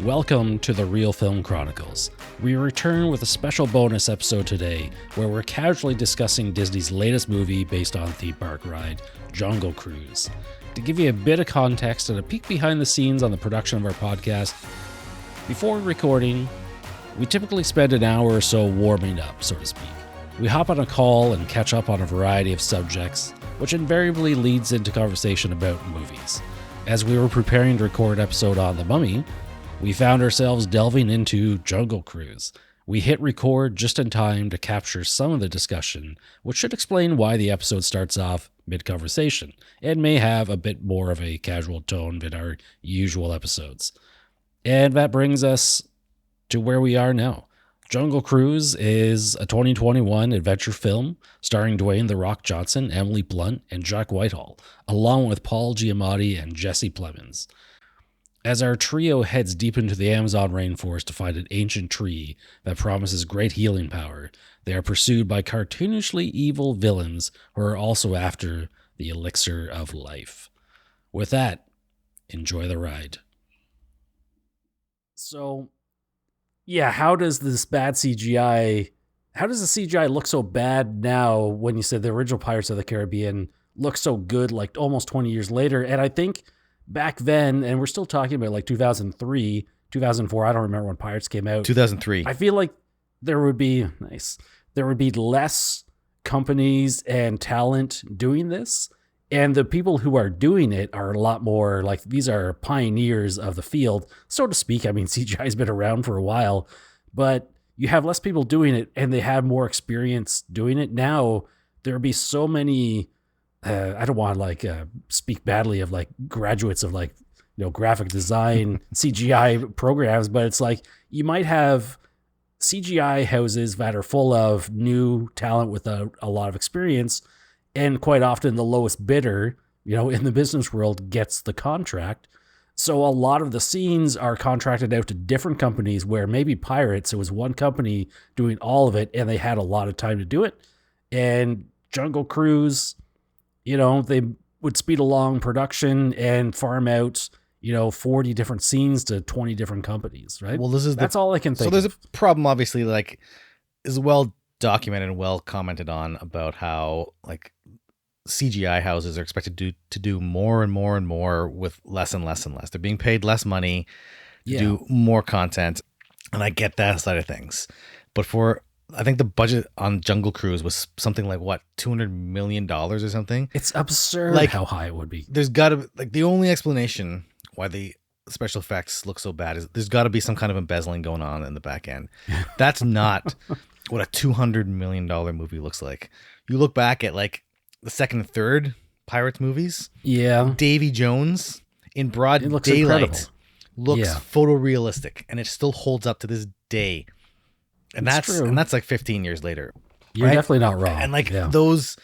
Welcome to the Reel Film Chronicles. We return with a special bonus episode today where we're casually discussing Disney's latest movie based on theme park ride, Jungle Cruise. To give you a bit of context and a peek behind the scenes on the production of our podcast, before recording, we typically spend an hour or so warming up, so to speak. We hop on a call and catch up on a variety of subjects, which invariably leads into conversation about movies. As we were preparing to record an episode on The Mummy, we found ourselves delving into Jungle Cruise. We hit record just in time to capture some of the discussion, which should explain why the episode starts off mid-conversation and may have a bit more of a casual tone than our usual episodes. And that brings us to where we are now. Jungle Cruise is a 2021 adventure film starring Dwayne "The Rock" Johnson, Emily Blunt, and Jack Whitehall, along with Paul Giamatti and Jesse Plemons. As our trio heads deep into the Amazon rainforest to find an ancient tree that promises great healing power, they are pursued by cartoonishly evil villains who are also after the elixir of life. With that, enjoy the ride. So, yeah, how does the CGI look so bad now when you said the original Pirates of the Caribbean looks so good like almost 20 years later? And I think back then, and we're still talking about like 2003, 2004, I don't remember when Pirates came out. 2003. I feel like there would be less companies and talent doing this. And the people who are doing it are a lot more like, these are pioneers of the field, so to speak. I mean, CGI has been around for a while, but you have less people doing it and they have more experience doing it. Now, there would be so many, I don't want to speak badly of like graduates of like, graphic design, CGI programs, but it's like you might have CGI houses that are full of new talent with a lot of experience. And quite often the lowest bidder, in the business world gets the contract. So a lot of the scenes are contracted out to different companies where maybe Pirates, it was one company doing all of it and they had a lot of time to do it. And Jungle Cruise, they would speed along production and farm out, 40 different scenes to 20 different companies, right? Well, that's all I can think of. So there's a problem, obviously, like, is well documented and well commented on about how, like, CGI houses are expected to do more and more and more with less and less and less. They're being paid less money to do more content. And I get that side of things. But I think the budget on Jungle Cruise was something like, what, $200 million or something? It's absurd how high it would be. There's got to be, like, the only explanation why the special effects look so bad is there's got to be some kind of embezzling going on in the back end. That's not what a $200 million movie looks like. You look back at, like, the second and third Pirates movies. Yeah. Davy Jones in broad daylight looks photorealistic, and it still holds up to this day. And that's like 15 years later. You're definitely not wrong. And like those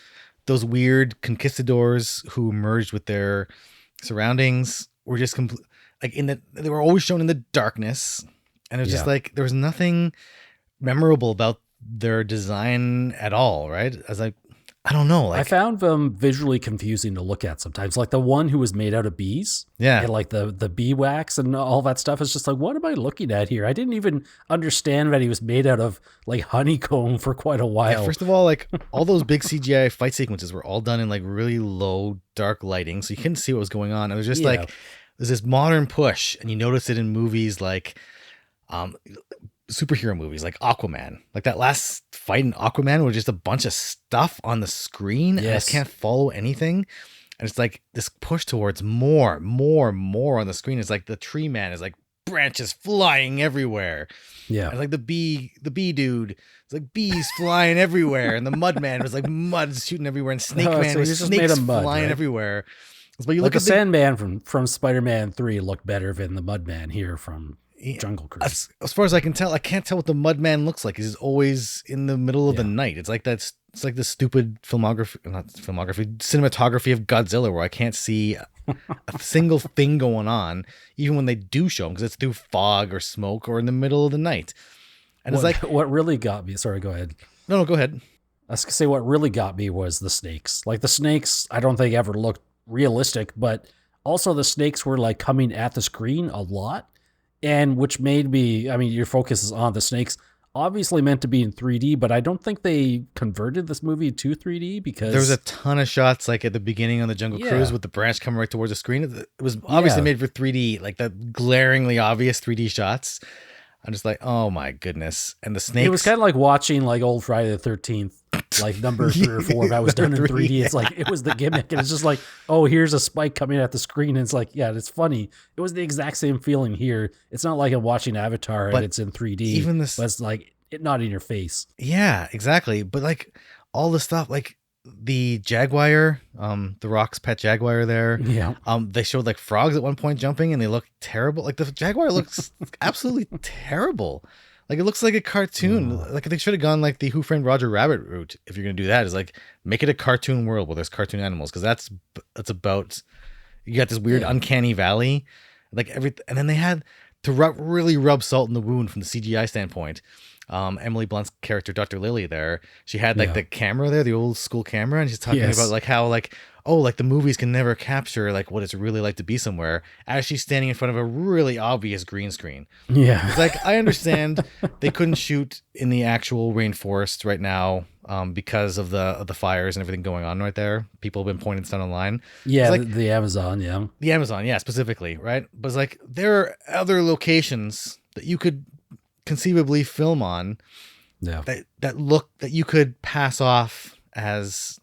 weird conquistadors who merged with their surroundings were just they were always shown in the darkness, and it was just like there was nothing memorable about their design at all, right? I don't know. Like, I found them visually confusing to look at sometimes. Like the one who was made out of bees. Yeah. And like the bee wax and all that stuff is just like, what am I looking at here? I didn't even understand that he was made out of like honeycomb for quite a while. Yeah, first of all, like all those big CGI fight sequences were all done in like really low, dark lighting. So you couldn't see what was going on. It was just like, there's this modern push, and you notice it in movies like, superhero movies like Aquaman. Like that last fight in Aquaman was just a bunch of stuff on the screen. And I just can't follow anything. And it's like this push towards more on the screen. It's like the tree man is like branches flying everywhere. Yeah. And like the bee dude, it's like bees flying everywhere. And the mud man was like mud shooting everywhere. And Snake Man was snakes flying everywhere. But you like look at the Sandman from Spider-Man 3 looked better than the Mudman here from Jungle Cruise. As far as I can tell, I can't tell what the Mudman looks like. He's always in the middle of the night. It's like it's like the stupid cinematography of Godzilla, where I can't see a single thing going on, even when they do show him, because it's through fog or smoke or in the middle of the night. And it's like what really got me. Sorry, go ahead. No, go ahead. I was gonna say what really got me was the snakes. Like the snakes, I don't think ever looked realistic, but also the snakes were like coming at the screen a lot, and which made me. I mean, your focus is on the snakes, obviously meant to be in 3D, but I don't think they converted this movie to 3D because There was a ton of shots like at the beginning on the Jungle Cruise with the branch coming right towards the screen. It was obviously made for 3D, like the glaringly obvious 3D shots. I'm just like, oh my goodness. And the snakes. It was kind of like watching like old Friday the 13th, like number 3 or 4 that was done in 3D. It's like, it was the gimmick. And it's just like, oh, here's a spike coming at the screen. And it's like, yeah, it's funny. It was the exact same feeling here. It's not like I'm watching Avatar and it's in 3D. Even this, but it's like, it not in your face. Yeah, exactly. But like all the stuff, like the Jaguar, the Rock's pet Jaguar there. Yeah. They showed like frogs at one point jumping and they look terrible. Like the Jaguar looks absolutely terrible. Like it looks like a cartoon. Like they should have gone like the Who Framed Roger Rabbit route. If you're going to do that, is like make it a cartoon world where there's cartoon animals. Cause that's about, you got this weird uncanny valley, like and then they had to really rub salt in the wound from the CGI standpoint. Emily Blunt's character, Dr. Lily there, she had like the camera there, the old school camera, and she's talking about like how like, oh, like the movies can never capture like what it's really like to be somewhere as she's standing in front of a really obvious green screen. Yeah. It's like, I understand they couldn't shoot in the actual rainforest right now because of the fires and everything going on right there. People have been pointing this out online. Yeah, like, the Amazon, The Amazon, specifically, right? But it's like there are other locations that you could conceivably film on that you could pass off as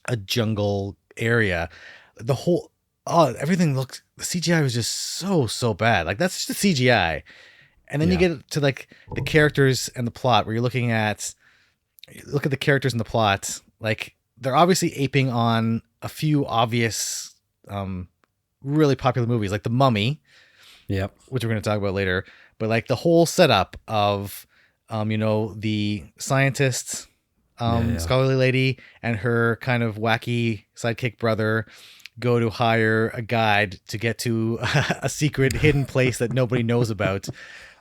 a jungle area. The whole everything looked, the CGI was just so bad. Like that's just the CGI. And then you get to like the characters and the plot where you look at the characters and the plot, like they're obviously aping on a few obvious really popular movies like The Mummy, which we're going to talk about later. But like the whole setup of, the scientist, scholarly lady and her kind of wacky sidekick brother go to hire a guide to get to a secret hidden place that nobody knows about. I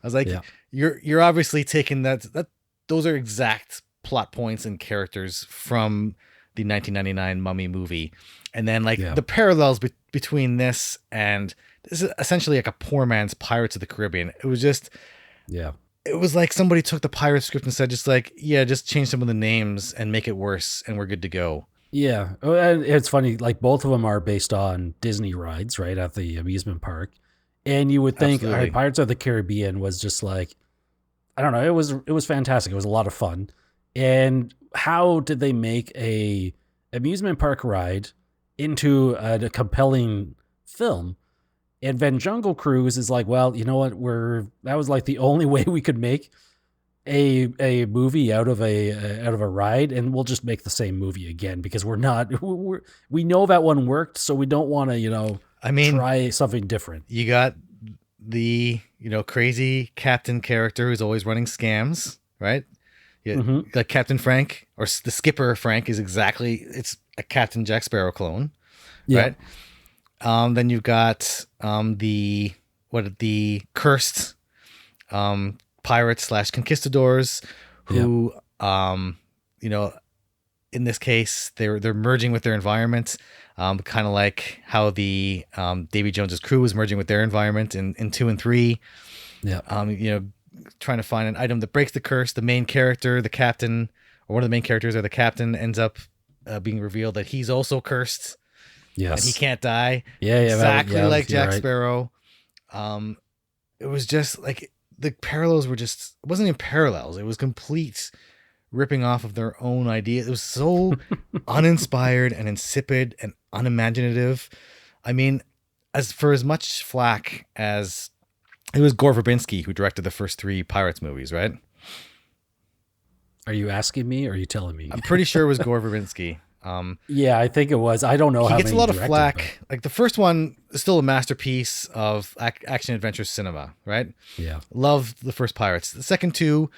was like, you're obviously taking that those are exact plot points and characters from the 1999 Mummy movie. And then like the parallels between this and this is essentially like a poor man's Pirates of the Caribbean. It was just, it was like somebody took the pirate script and said, just change some of the names and make it worse, and we're good to go. Yeah, and it's funny. Like both of them are based on Disney rides, right, at the amusement park. And you would think Pirates of the Caribbean was just like, I don't know. It was fantastic. It was a lot of fun. And how did they make a amusement park ride into a compelling film? And then Jungle Cruise is like, well, you know what? That was like the only way we could make a movie out of a ride, and we'll just make the same movie again because we know that one worked, so we don't want to, try something different. You got the, crazy captain character who's always running scams, right? Yeah, like Captain Frank or the skipper Frank it's a Captain Jack Sparrow clone, right? Then you've got the cursed pirates / conquistadors who in this case they're merging with their environment, kind of like how the Davy Jones's crew was merging with their environment in 2 and 3. Trying to find an item that breaks the curse. The main character, the captain, or one of the main characters or the captain ends up being revealed that he's also cursed. Yes. And he can't die. Exactly like Jack Sparrow. It was just like the parallels were just, it wasn't even parallels. It was complete ripping off of their own idea. It was so uninspired and insipid and unimaginative. I mean, as much flack as it was Gore Verbinski who directed the first 3 Pirates movies, right? Are you asking me or are you telling me? I'm pretty sure it was Gore Verbinski. Yeah, I think it was. I don't know how many. He gets a lot of flack. Like the first one is still a masterpiece of action adventure cinema, right? Yeah. Love the first Pirates. The second 2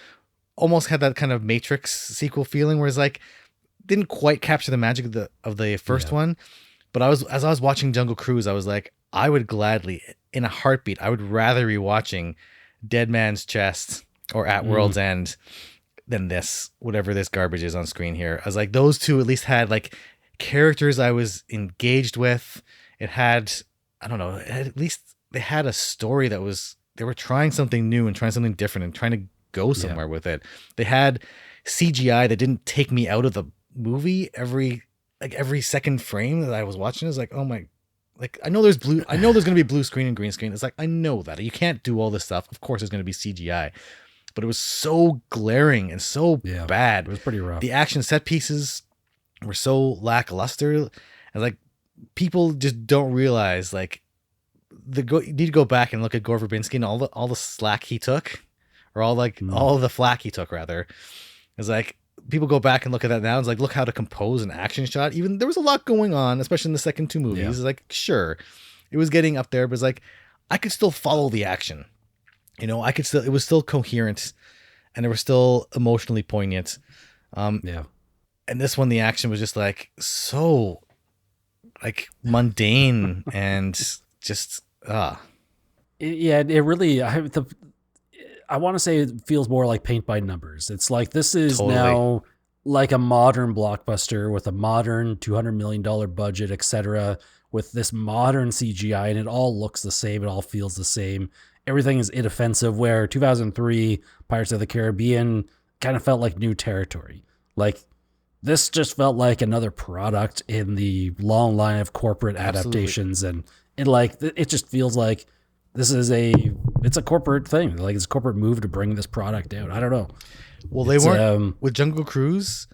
almost had that kind of Matrix sequel feeling where it's like didn't quite capture the magic of the first one. But as I was watching Jungle Cruise, I was like, I would gladly, in a heartbeat, I would rather be watching Dead Man's Chest or At World's End than this, whatever this garbage is on screen here. I was like, those two at least had like characters I was engaged with. It had, I don't know, at least they had a story that was, they were trying something new and trying something different and trying to go somewhere with it. They had CGI that didn't take me out of the movie every second frame that I was watching. Is like, oh my, like I know there's going to be blue screen and green screen. It's like, I know that you can't do all this stuff. Of course there's going to be CGI, but it was so glaring and so bad. It was pretty rough. The action set pieces were so lackluster, and like people just don't realize like you need to go back and look at Gore Verbinski and all the slack he took, or all the flack he took rather. It's like people go back and look at that now. It's like, look how to compose an action shot. Even there was a lot going on, especially in the second two movies. It's like, sure, it was getting up there, but it's like I could still follow the action. You know, it was still coherent, and it was still emotionally poignant. And this one, the action was just like so like mundane and just it really, I want to say it feels more like paint by numbers. It's like, this is now like a modern blockbuster with a modern $200 million budget, etc., with this modern CGI, and it all looks the same. It all feels the same. Everything is inoffensive, where 2003 Pirates of the Caribbean kind of felt like new territory. Like, this just felt like another product in the long line of corporate adaptations. And it just feels like this is it's a corporate thing. Like, it's a corporate move to bring this product out. I don't know. Well, they weren't with Jungle Cruise,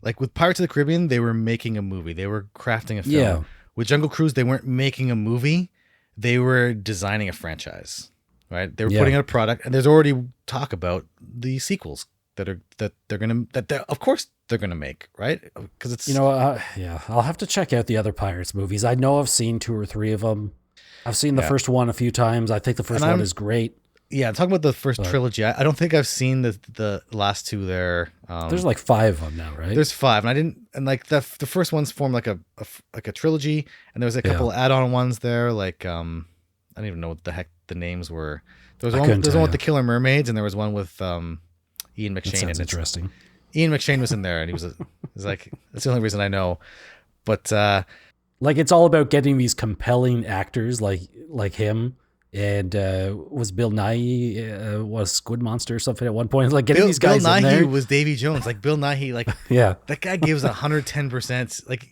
like with Pirates of the Caribbean, they were making a movie. They were crafting a film. Yeah. With Jungle Cruise, they weren't making a movie. They were designing a franchise, right? They were putting out a product, and there's already talk about the sequels that of course they're gonna make, right? Because it's, I'll have to check out the other Pirates movies. I know I've seen 2 or 3 of them. I've seen the first one a few times. I think the first one is great. Yeah, I'm talking about the first trilogy. I don't think I've seen the last 2 there. There's like 5 of them now, right? There's 5, and like the first ones formed like a trilogy, and there was a couple of add-on ones there. Like I don't even know what the heck the names were. There was one with the Killer Mermaids, and there was one with Ian McShane. That sounds interesting. Ian McShane was in there, and he was like, that's the only reason I know. But like, it's all about getting these compelling actors like him. And was Bill Nighy was Squid Monster or something at one point? Like, getting these guys Bill Nighy in there. was Davy Jones. Like, Bill Nighy, like that guy gives 110%. Like,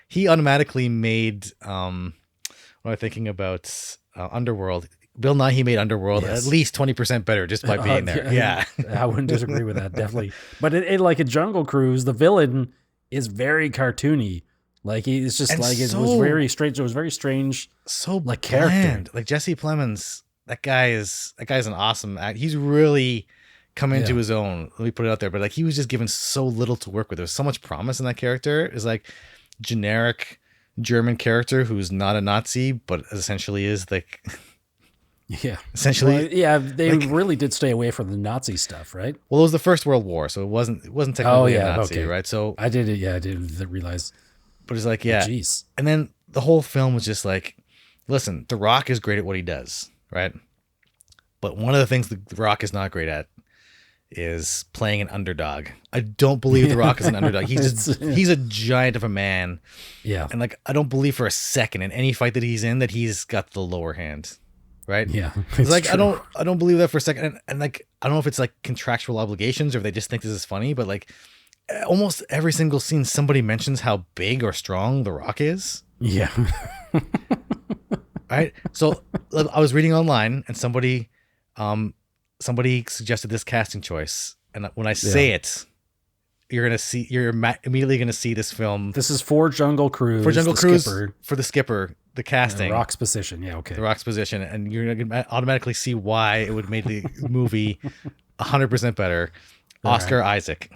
he automatically made what am I thinking about Underworld? Bill Nighy made Underworld at least 20% better just by being there. Yeah. I wouldn't disagree with that, definitely. But it like a Jungle Cruise, the villain is very cartoony. Like, it's just like, it was very strange. It was very strange. So like bland. Character. Like Jesse Plemons, that guy's an awesome act. He's really come into his own. Let me put it out there. But like, he was just given so little to work with. There was so much promise in that character. It's like generic German character who's not a Nazi, but essentially is like. Yeah. Essentially. Well, they really did stay away from the Nazi stuff, right? Well, it was the First World War, so it wasn't technically a Nazi, right? So I didn't realize. But it's like, jeez. And then the whole film was just like, listen, The Rock is great at what he does, right? But one of the things The Rock is not great at is playing an underdog. I don't believe The Rock is an underdog. He's a giant of a man. Yeah. And like, I don't believe for a second in any fight that he's in that he's got the lower hand. Right? Yeah. It's like, true. I don't believe that for a second. And like, I don't know if it's like contractual obligations or if they just think this is funny, but like, almost every single scene somebody mentions how big or strong The Rock is. Yeah. Right. So I was reading online, and somebody suggested this casting choice, and when I say it, you're immediately gonna see this film. This is for Jungle Cruise. For Jungle Cruise, for the skipper, the casting, Rock's position. Yeah, okay. The Rock's position, and you're gonna automatically see why it would make the movie 100% better. Oscar Isaac.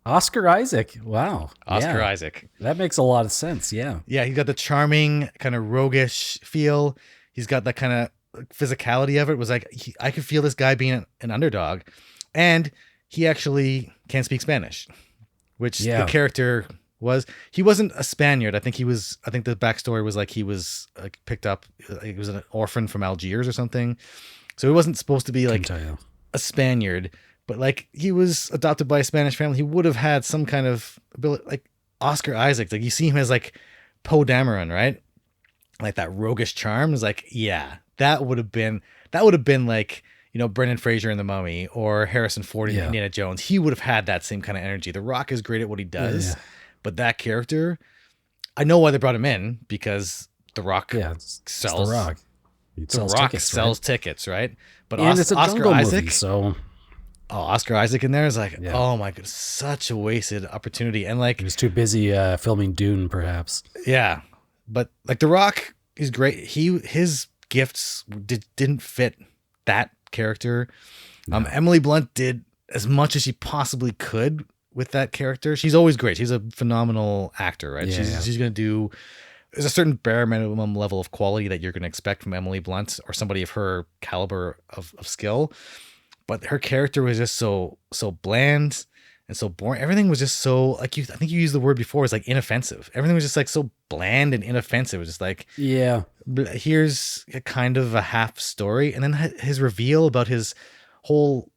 Oscar Isaac. Wow. Oscar Isaac. That makes a lot of sense. Yeah. Yeah. He's got the charming kind of roguish feel. He's got that kind of physicality of it. It was like, I could feel this guy being an underdog, and he actually can speak Spanish, which the character he wasn't a Spaniard. I think the backstory was like, he was like picked up. He was an orphan from Algiers or something. So he wasn't supposed to be like a Spaniard, but like he was adopted by a Spanish family. He would have had some kind of ability, like Oscar Isaac. Like you see him as like Poe Dameron, right? Like that roguish charm is like, yeah, that would have been like, you know, Brendan Fraser in The Mummy or Harrison Ford in Indiana Jones. He would have had that same kind of energy. The Rock is great at what he does, but that character, I know why they brought him in, because The Rock sells. The Rock. Sells tickets, right? But it's a Oscar jungle Isaac, movie, so Oscar Isaac in there is like, oh my god, such a wasted opportunity. And like he was too busy filming Dune, perhaps. Yeah, but like The Rock is great. His gifts didn't fit that character. No. Emily Blunt did as much as she possibly could with that character. She's always great. She's a phenomenal actor, right? She's going to do. There's a certain bare minimum level of quality that you're going to expect from Emily Blunt or somebody of her caliber of skill. But her character was just so bland and so boring. Everything was just so, like, I think you used the word before, it's like inoffensive. Everything was just like so bland and inoffensive. It was just like, here's a kind of a half story. And then his reveal about his whole,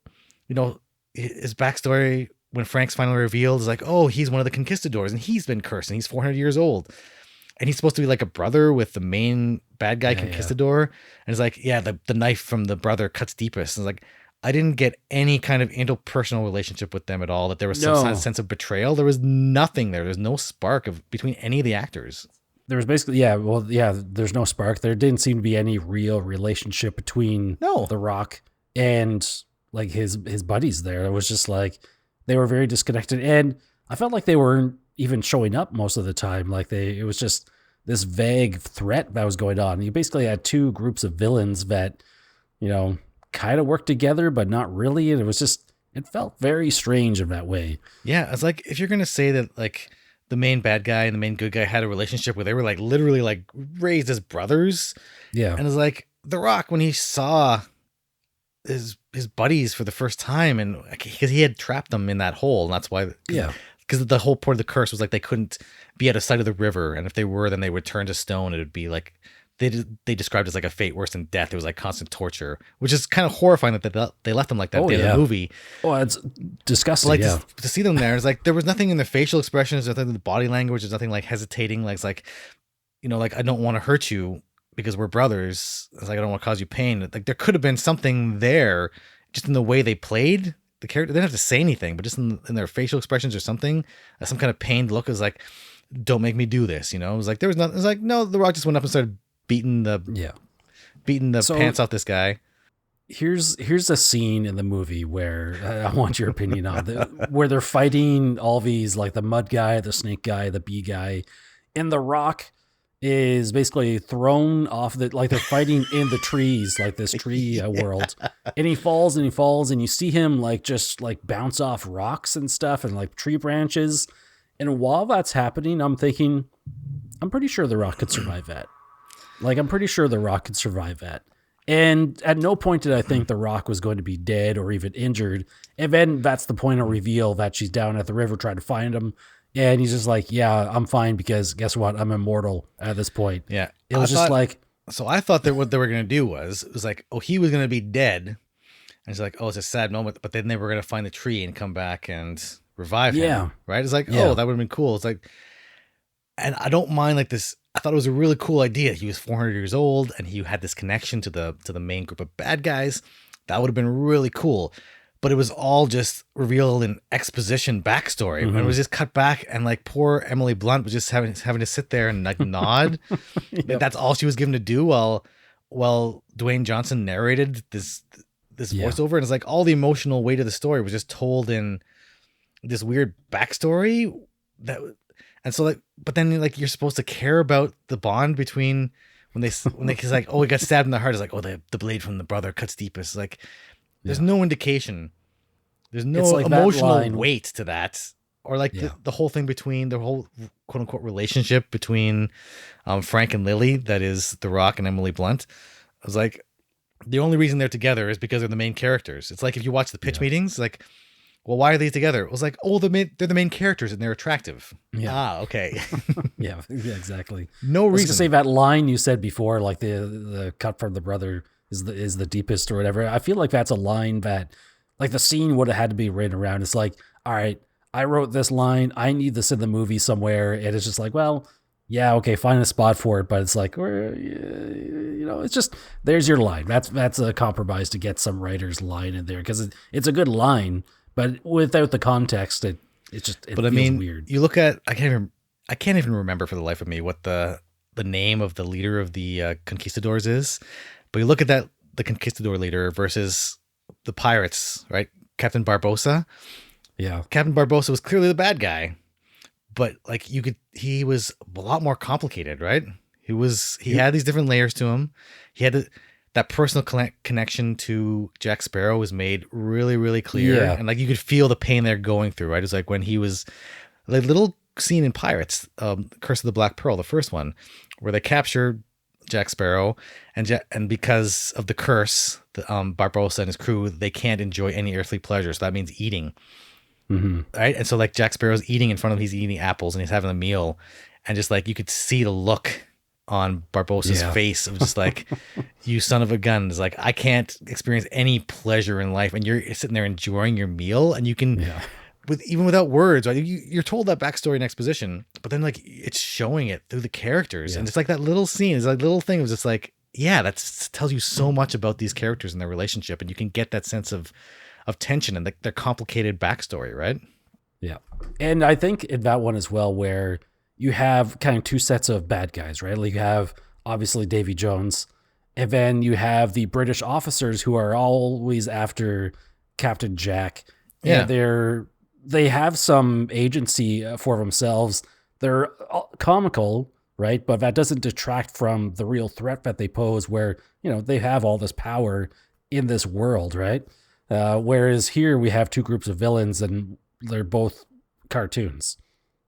you know, his backstory when Frank's finally revealed is like, oh, he's one of the conquistadors and he's been cursed and he's 400 years old. And he's supposed to be like a brother with the main bad guy conquistador. And it's like, the knife from the brother cuts deepest. And it's like, I didn't get any kind of interpersonal relationship with them at all. That there was some sense of betrayal. There was nothing there. There's no spark between any of the actors. There was basically, there's no spark. There didn't seem to be any real relationship between The Rock and like his buddies there. It was just like, they were very disconnected. And I felt like they weren't even showing up most of the time. Like it was just this vague threat that was going on. You basically had two groups of villains that, you know, kind of worked together, but not really. And it felt very strange in that way. Yeah. It's like, if you're going to say that like the main bad guy and the main good guy had a relationship where they were like literally like raised as brothers. Yeah. And it's like The Rock, when he saw his buddies for the first time, and because he had trapped them in that hole. And that's why, because the whole point of the curse was like, they couldn't be at a side of the river. And if they were, then they would turn to stone. It would be like, they described it as like a fate worse than death. It was like constant torture, which is kind of horrifying that they left them like that in the movie. Oh, it's disgusting. But like to see them there, it's like there was nothing in the facial expressions, nothing in the body language. There's nothing like hesitating. Like it's like, you know, like I don't want to hurt you because we're brothers. It's like I don't want to cause you pain. Like there could have been something there, just in the way they played the character. They didn't have to say anything, but just in their facial expressions or something, some kind of pained look is like, don't make me do this. You know, it was like there was nothing. It was like no, The Rock just went up and started beating the pants off this guy. Here's a scene in the movie where I want your opinion on where they're fighting all these, like the mud guy, the snake guy, the bee guy, and The Rock is basically thrown off like they're fighting in the trees, like this tree world, and he falls and you see him like just like bounce off rocks and stuff and like tree branches. And while that's happening, I'm thinking, I'm pretty sure The Rock could survive that. Like, I'm pretty sure The Rock could survive that. And at no point did I think The Rock was going to be dead or even injured. And then that's the point of reveal that she's down at the river trying to find him. And he's just like, yeah, I'm fine because guess what? I'm immortal at this point. Yeah. It was just like... So I thought that what they were going to do was like, oh, he was going to be dead. And it's like, oh, it's a sad moment. But then they were going to find the tree and come back and revive him. Right? It's like, oh, that would have been cool. It's like... And I don't mind like this... I thought it was a really cool idea. He was 400 years old and he had this connection to the main group of bad guys. That would have been really cool. But it was all just revealed in exposition backstory. Mm-hmm. And it was just cut back and like poor Emily Blunt was just having to sit there and like nod. That's all she was given to do while Dwayne Johnson narrated this voiceover. And it's like all the emotional weight of the story was just told in this weird backstory and so like, but then like you're supposed to care about the bond between when they cause like, oh, he got stabbed in the heart. It's like, oh, the blade from the brother cuts deepest. Like there's no indication. There's no like emotional weight to that. Or like the whole thing between the whole quote unquote relationship between Frank and Lily, that is The Rock and Emily Blunt. I was like, the only reason they're together is because they're the main characters. It's like if you watch the pitch meetings, like, well, why are they together? It was like, oh, they're the main characters and they're attractive. Yeah. Ah, okay. yeah, exactly. No reason to say that line you said before, like the cut from the brother is the deepest or whatever. I feel like that's a line that like the scene would have had to be written around. It's like, all right, I wrote this line. I need this in the movie somewhere. And it's just like, well, yeah, okay, find a spot for it. But it's like, it's just, there's your line. That's a compromise to get some writer's line in there because it's a good line, but without the context, it feels weird. You look at, I can't even remember for the life of me what the name of the leader of the conquistadors is, but you look at the conquistador leader versus the pirates, right? Captain Barbossa. Yeah. Captain Barbossa was clearly the bad guy, but like he was a lot more complicated, right? He had these different layers to him. He had that personal connection to Jack Sparrow was made really, really clear. Yeah. And like you could feel the pain they're going through, right? It's like when he was like little scene in Pirates, Curse of the Black Pearl, the first one, where they captured Jack Sparrow, and because of the curse, Barbossa and his crew, they can't enjoy any earthly pleasure. So that means eating, right? And so like Jack Sparrow's eating in front of him, he's eating apples and he's having a meal, and just like you could see the look on Barbossa's face of just like, you son of a gun. It's like, I can't experience any pleasure in life, and you're sitting there enjoying your meal, and you can. Even without words, right? You're told that backstory and exposition, but then like it's showing it through the characters, and it's like that little scene, is like little thing of just like, that tells you so much about these characters and their relationship, and you can get that sense of tension and their complicated backstory, right? Yeah, and I think in that one as well, where you have kind of two sets of bad guys, right? Like you have obviously Davy Jones, and then you have the British officers who are always after Captain Jack. And they have some agency for themselves. They're comical, right? But that doesn't detract from the real threat that they pose, where, they have all this power in this world, right? Whereas here we have two groups of villains and they're both cartoons.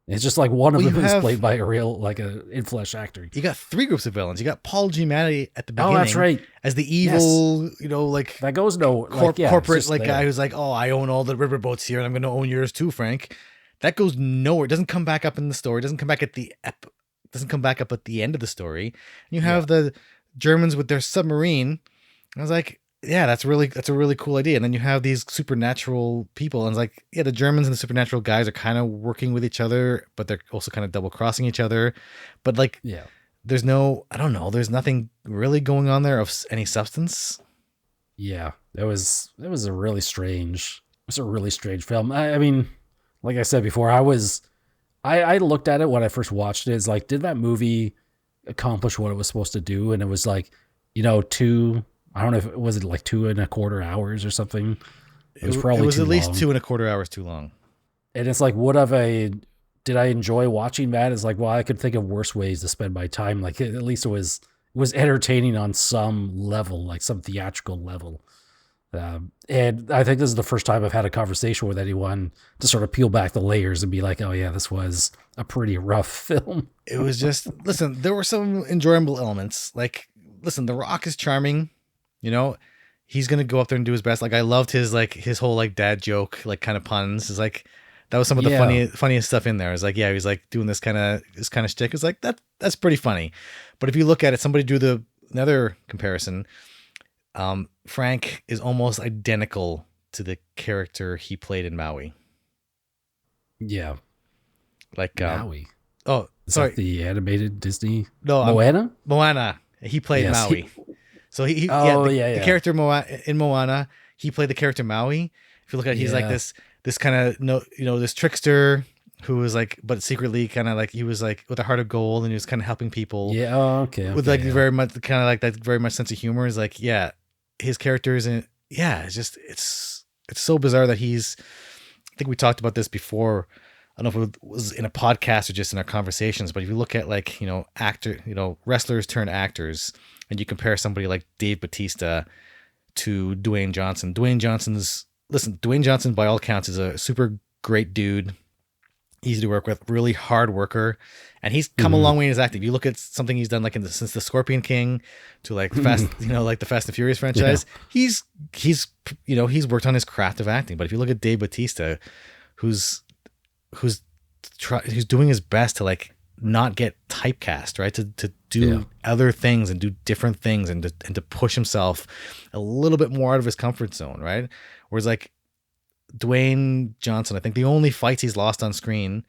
It's just like one of them is played by a real, like a in-flesh actor. You got three groups of villains. You got Paul Giamatti at the beginning. Oh, that's right. As the evil, like that goes corporate like guy who's like, oh, I own all the riverboats here, and I'm going to own yours too, Frank. That goes nowhere. It doesn't come back up in the story. It doesn't come back at the end of the story. And you have the Germans with their submarine. I was like, that's a really cool idea. And then you have these supernatural people, and it's like, the Germans and the supernatural guys are kind of working with each other, but they're also kind of double crossing each other. But like, there's nothing really going on there of any substance. Yeah, it was a really strange film. I mean, like I said before, I looked at it when I first watched it. It's like, did that movie accomplish what it was supposed to do? And it was like, I don't know if it was like 2.25 hours or something. It was probably at least 2.25 hours too long. And it's like, did I enjoy watching that? It's like, well, I could think of worse ways to spend my time. Like at least it was entertaining on some level, like some theatrical level. And I think this is the first time I've had a conversation with anyone to sort of peel back the layers and be like, oh yeah, this was a pretty rough film. It was just, listen, there were some enjoyable elements. Like, listen, The Rock is charming. He's going to go up there and do his best. Like, I loved his whole like dad joke, like kind of puns. It's like, that was some of the funniest stuff in there. It's like, he was like doing this kind of shtick. It's like, that's pretty funny. But if you look at it, somebody do another comparison. Frank is almost identical to the character he played in Maui. Yeah. Like, Maui. Oh, is sorry. That the animated Disney? No, Moana? Moana. He played Maui. So the character in Moana, he played the character Maui. If you look at it, he's like this kind of this trickster who was like, but secretly kind of like, he was like with a heart of gold, and he was kind of helping people. Yeah. Oh, okay. With like very much kind of like that very much sense of humor. Is like, his character isn't. It's just it's so bizarre that he's. I think we talked about this before. I don't know if it was in a podcast or just in our conversations, but if you look at like, wrestlers turned actors, and you compare somebody like Dave Bautista to Dwayne Johnson. Dwayne Johnson by all accounts is a super great dude, easy to work with, really hard worker, and he's come a long way in his acting. If you look at something he's done like since the Scorpion King to like like the Fast and Furious franchise, he's worked on his craft of acting. But if you look at Dave Bautista, who's doing his best to like not get typecast, right? To do other things and do different things and to push himself a little bit more out of his comfort zone, right? Whereas like Dwayne Johnson, I think the only fights he's lost on screen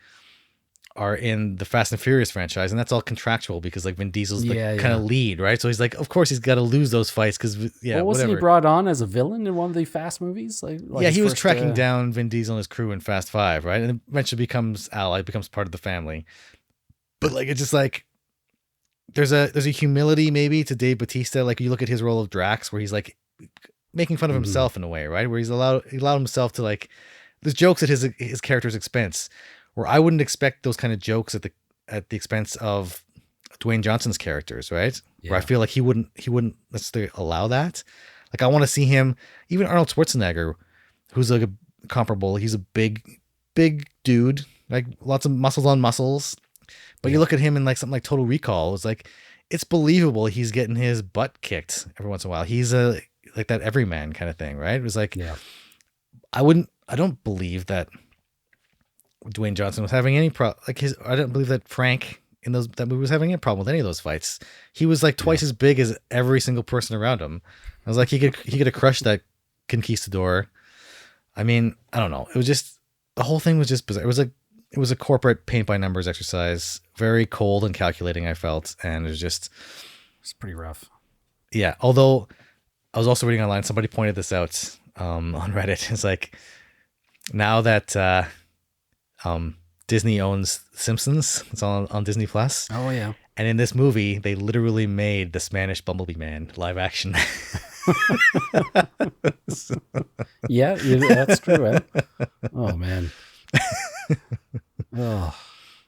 are in the Fast and Furious franchise, and that's all contractual because like Vin Diesel's the kind of lead, right? So he's like, of course he's got to lose those fights because wasn't he brought on as a villain in one of the Fast movies? Like he was tracking down Vin Diesel and his crew in Fast 5, right? And eventually becomes part of the family. But like it's just like there's a humility maybe to Dave Bautista. Like you look at his role of Drax, where he's like making fun of himself in a way, right? Where he allowed himself to like there's jokes at his character's expense. Where I wouldn't expect those kind of jokes at the expense of Dwayne Johnson's characters, right? Yeah. Where I feel like he wouldn't necessarily allow that. Like I want to see him, even Arnold Schwarzenegger, who's like a comparable. He's a big dude, like lots of muscles on muscles. But you look at him in like something like Total Recall, it's believable he's getting his butt kicked every once in a while. He's like that everyman kind of thing, right? It was like, I don't believe that Dwayne Johnson was having any I don't believe that Frank in that movie was having any problem with any of those fights. He was like twice as big as every single person around him. I was like, he could have crushed that conquistador. I mean, I don't know. It was just, the whole thing was just bizarre. It was a corporate paint by numbers exercise, very cold and calculating, I felt. And it's pretty rough. Yeah. Although I was also reading online, somebody pointed this out on Reddit. It's like, now that Disney owns Simpsons, it's on Disney Plus. Oh yeah. And in this movie, they literally made the Spanish Bumblebee Man live action. Yeah, that's true. Right? Oh man. Oh,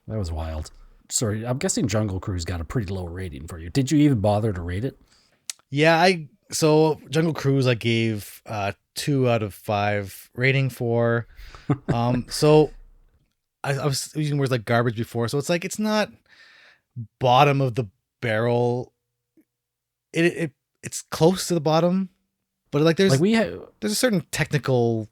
that was wild. Sorry, I'm guessing Jungle Cruise got a pretty low rating for you. Did you even bother to rate it? Yeah, so Jungle Cruise I gave 2 out of 5 rating for. So I was using words like garbage before, so it's like it's not bottom of the barrel. It's close to the bottom, but like there's a certain technical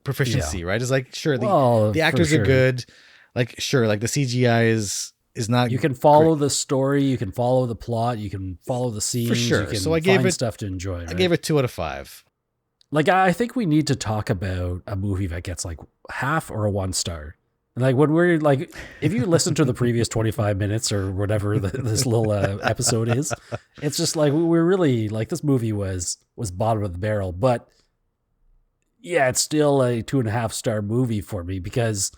proficiency, right? It's like sure the actors are good, like sure, like the CGI is not. You can follow the story, you can follow the plot, you can follow the scenes, for sure. You can so I gave find it stuff to enjoy. Right? I gave it 2 out of 5. Like I think we need to talk about a movie that gets like half or a 1 star. Like when we're like, if you listen to the previous 25 minutes or whatever this little episode is, it's just like we're really like this movie was bottom of the barrel, but yeah, it's still a 2.5 star movie for me because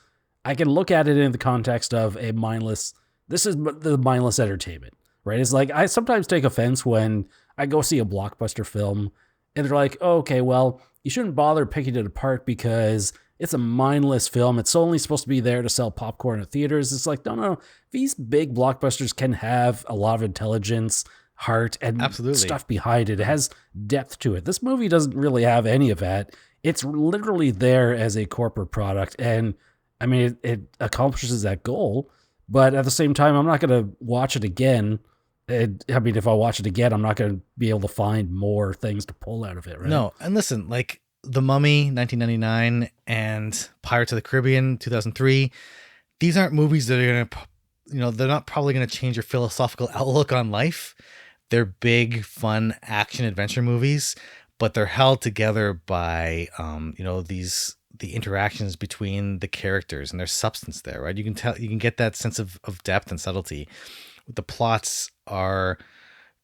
I can look at it in the context of this is the mindless entertainment, right? It's like I sometimes take offense when I go see a blockbuster film and they're like, oh, okay, well, you shouldn't bother picking it apart because it's a mindless film. It's only supposed to be there to sell popcorn at theaters. It's like, no. These big blockbusters can have a lot of intelligence, heart, and stuff behind it. It has depth to it. This movie doesn't really have any of that. It's literally there as a corporate product. And I mean, it accomplishes that goal. But at the same time, I'm not going to watch it again. I mean, if I watch it again, I'm not going to be able to find more things to pull out of it, right? No. And listen, like, The Mummy, 1999, and Pirates of the Caribbean, 2003. These aren't movies that are going to, they're not probably going to change your philosophical outlook on life. They're big, fun action adventure movies, but they're held together by, the interactions between the characters and there's substance there, right? You can get that sense of depth and subtlety. The plots are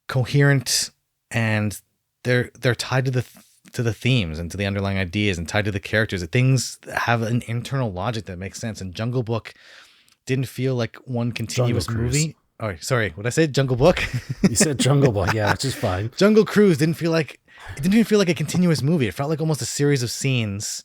coherent and they're tied to the themes and to the underlying ideas and tied to the characters. Things have an internal logic that makes sense. And Jungle Book didn't feel like one continuous movie. Oh, sorry. What did I say? Jungle Book? You said Jungle Book. Yeah, which is fine. Jungle Cruise didn't even feel like a continuous movie. It felt like almost a series of scenes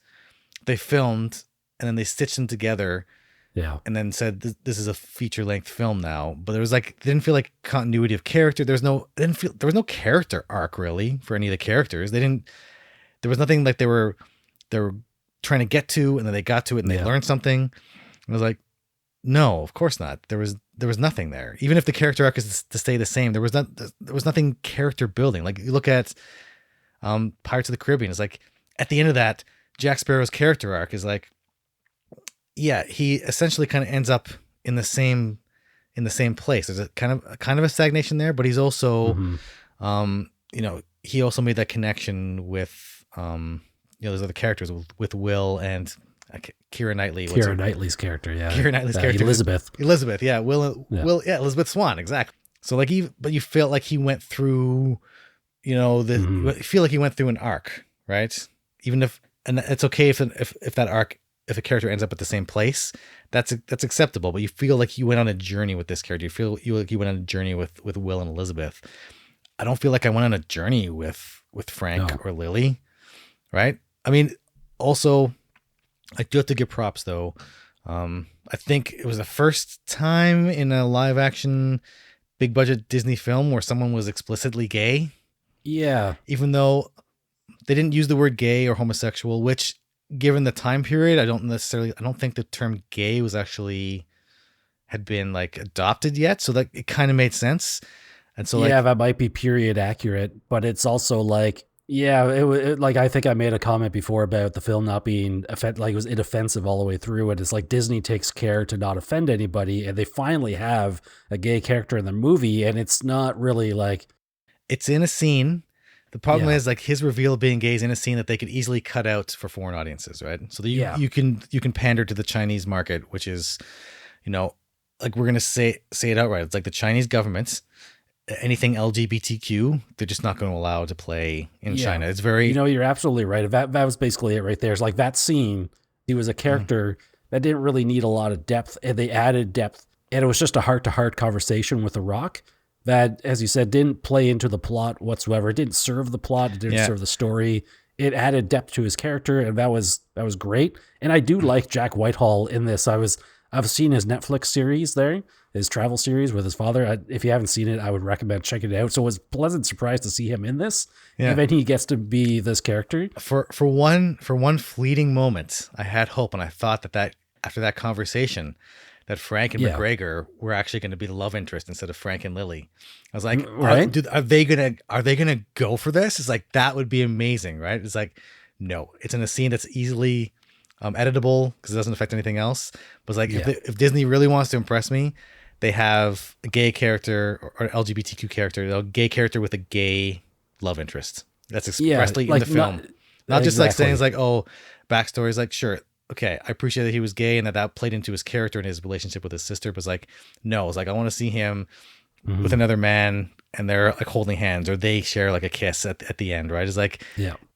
they filmed and then they stitched them together. Yeah. And then said, this is a feature length film now. But there was it didn't feel like continuity of character. There was no character arc really for any of the characters. There was nothing like they were trying to get to, and then they got to it and they learned something. And I was like, no, of course not. There was nothing there. Even if the character arc is to stay the same, there was nothing character building. Like you look at Pirates of the Caribbean, it's like at the end of that, Jack Sparrow's character arc is like, yeah, he essentially kind of ends up in the same place. There's a kind of a stagnation there, but he's also, he also made that connection with there's other characters with Will and Keira Knightley. Keira Knightley's character, yeah. Keira Knightley's character, Elizabeth, yeah. Elizabeth Swann, exactly. So like, but you felt like he went through, you feel like he went through an arc, right? Even if, and it's okay if that arc, if a character ends up at the same place, that's acceptable. But you feel like you went on a journey with this character. You feel like you went on a journey with Will and Elizabeth. I don't feel like I went on a journey with Frank or Lily, right? I mean, also, I do have to give props though. I think it was the first time in a live action, big budget Disney film where someone was explicitly gay. Yeah. Even though they didn't use the word gay or homosexual, which, given the time period, I don't think the term gay had been like adopted yet. So that it kind of made sense. And so that might be period accurate, but it's also like, I think I made a comment before about the film not being it was inoffensive all the way through. And it's like Disney takes care to not offend anybody. And they finally have a gay character in the movie. And it's not really like, it's in a scene. The problem is like his reveal of being gay is in a scene that they could easily cut out for foreign audiences, right? So that you can pander to the Chinese market, which is, like we're gonna say it outright. It's like the Chinese government, anything LGBTQ, they're just not going to allow to play in China. It's very, you're absolutely right. That was basically it right there. It's like that scene. He was a character that didn't really need a lot of depth, and they added depth, and it was just a heart-to-heart conversation with The Rock. That, as you said, didn't play into the plot whatsoever. It didn't serve the plot. It didn't serve the story. It added depth to his character, and that was great. And I do like Jack Whitehall in this. I've seen his Netflix series there, his travel series with his father. If you haven't seen it, I would recommend checking it out. So it was a pleasant surprise to see him in this. Yeah. And then he gets to be this character. For one fleeting moment, I had hope, and I thought that after that conversation, that Frank and McGregor were actually going to be the love interest instead of Frank and Lily. I was like, right? Are they gonna go for this? It's like, that would be amazing, right? It's like, no, it's in a scene that's easily editable because it doesn't affect anything else. But it's like, if Disney really wants to impress me, they have a gay character or LGBTQ character, a gay character with a gay love interest. That's expressly in the film. Not just like saying it's like, oh, backstory is like, sure. Okay, I appreciate that he was gay and that played into his character and his relationship with his sister. But it's like, no, it's like, I want to see him with another man and they're like holding hands, or they share like a kiss at the end, right? It's like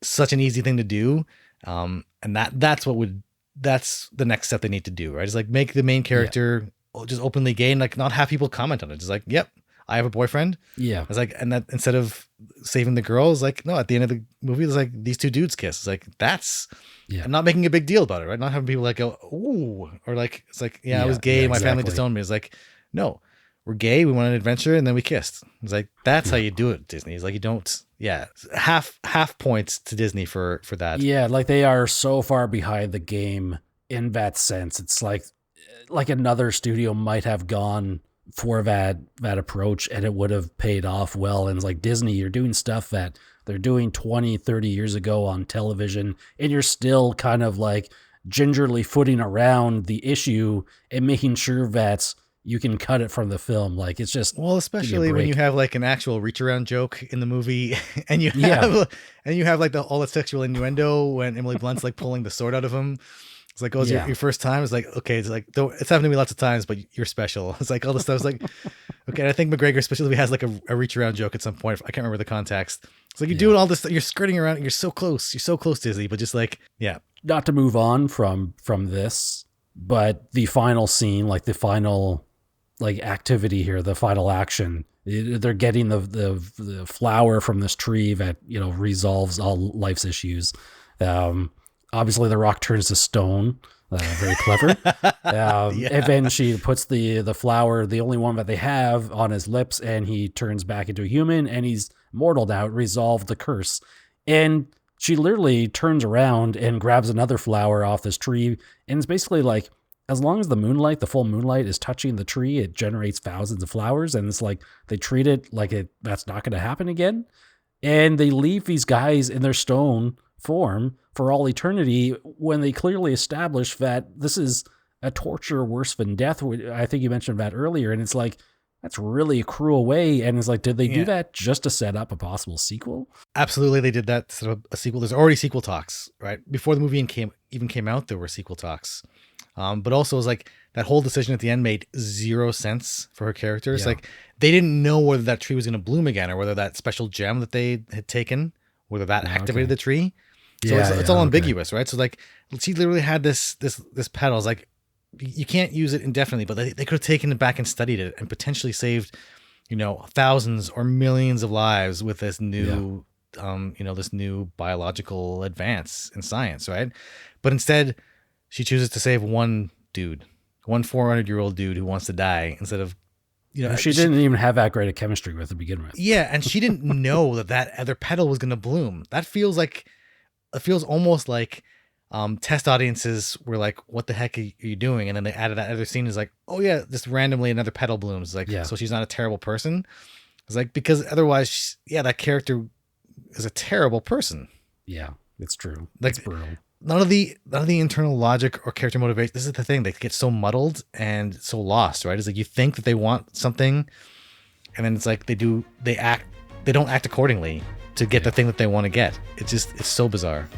such an easy thing to do. And that's the next step they need to do, right? It's like, make the main character just openly gay and like not have people comment on it. It's like, yep, I have a boyfriend. Yeah. It's like, and that instead of saving the girl, it's like, no, at the end of the movie, it's like these two dudes kiss. It's like, that's, I'm not making a big deal about it, right? Not having people like go, ooh, or like, it's like, I was gay. My family disowned me. It's like, no, we're gay. We went on an adventure and then we kissed. It's like, that's how you do it, Disney. It's like, you don't, half points to Disney for that. Yeah. Like they are so far behind the game in that sense. It's like another studio might have gone for that approach and it would have paid off well. And it's like, Disney, you're doing stuff that they're doing 20, 30 years ago on television, and you're still kind of like gingerly footing around the issue and making sure that you can cut it from the film. Like, it's just, well, especially when you have like an actual reach around joke in the movie and you have like all the sexual innuendo when Emily Blunt's like pulling the sword out of him. It's like, oh, it's your first time. It's like, okay, it's like, though it's happened to me lots of times, but you're special. It's like all this stuff. It's like, okay. And I think McGregor especially has like a reach around joke at some point. I can't remember the context. It's like, you're doing all this, you're skirting around. You're so close, Disney, but just like, not to move on from this, but the final scene, like the final like activity here, the final action, they're getting the flower from this tree that, resolves all life's issues. Obviously, The Rock turns to stone. Very clever. And then she puts the flower, the only one that they have, on his lips, and he turns back into a human, and he's mortal now. It resolved the curse. And she literally turns around and grabs another flower off this tree, and it's basically like, as long as the full moonlight is touching the tree, it generates thousands of flowers, and it's like they treat it like that's not going to happen again. And they leave these guys in their stone form for all eternity when they clearly establish that this is a torture worse than death. I think you mentioned that earlier. And it's like, That's really a cruel way. And it's like, did they do Yeah. that just to set up a possible sequel? Absolutely, they did that to set up a sequel. There's already sequel talks, right? Before the movie even came out, there were sequel talks. But also, it was like that whole decision at the end made zero sense for her character. It's like they didn't know whether that tree was going to bloom again, or whether that special gem that they had taken, whether that activated the tree. So it's all ambiguous, right? So like she literally had this petal. It's like you can't use it indefinitely, but they could have taken it back and studied it and potentially saved, thousands or millions of lives with this new, this new biological advance in science, right? But instead, she chooses to save one 400-year-old dude who wants to die instead of, she didn't even have that great a chemistry with to begin with. Yeah, and she didn't know that other petal was going to bloom. It feels almost like test audiences were like, what the heck are you doing? And then they added that other scene is like, oh yeah, just randomly another petal blooms. Like, so she's not a terrible person. It's like, because otherwise, that character is a terrible person. Yeah, it's true. Like, it's brutal. None of the internal logic or character motivation. This is the thing. They get so muddled and so lost, right? It's like you think that they want something, and then it's like they don't act accordingly to get the thing that they want to get. It's so bizarre.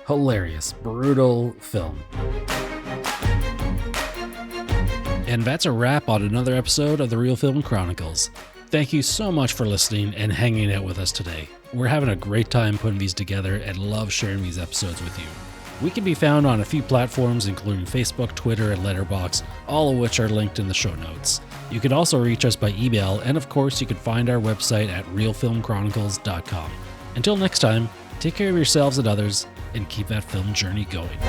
Hilarious, brutal film. And that's a wrap on another episode of the Reel Film Chronicles. Thank you so much for listening and hanging out with us today. We're having a great time putting these together and love sharing these episodes with you. We can be found on a few platforms, including Facebook, Twitter, and Letterboxd, all of which are linked in the show notes. You can also reach us by email, and of course, you can find our website at reelfilmchronicles.com. Until next time, take care of yourselves and others, and keep that film journey going.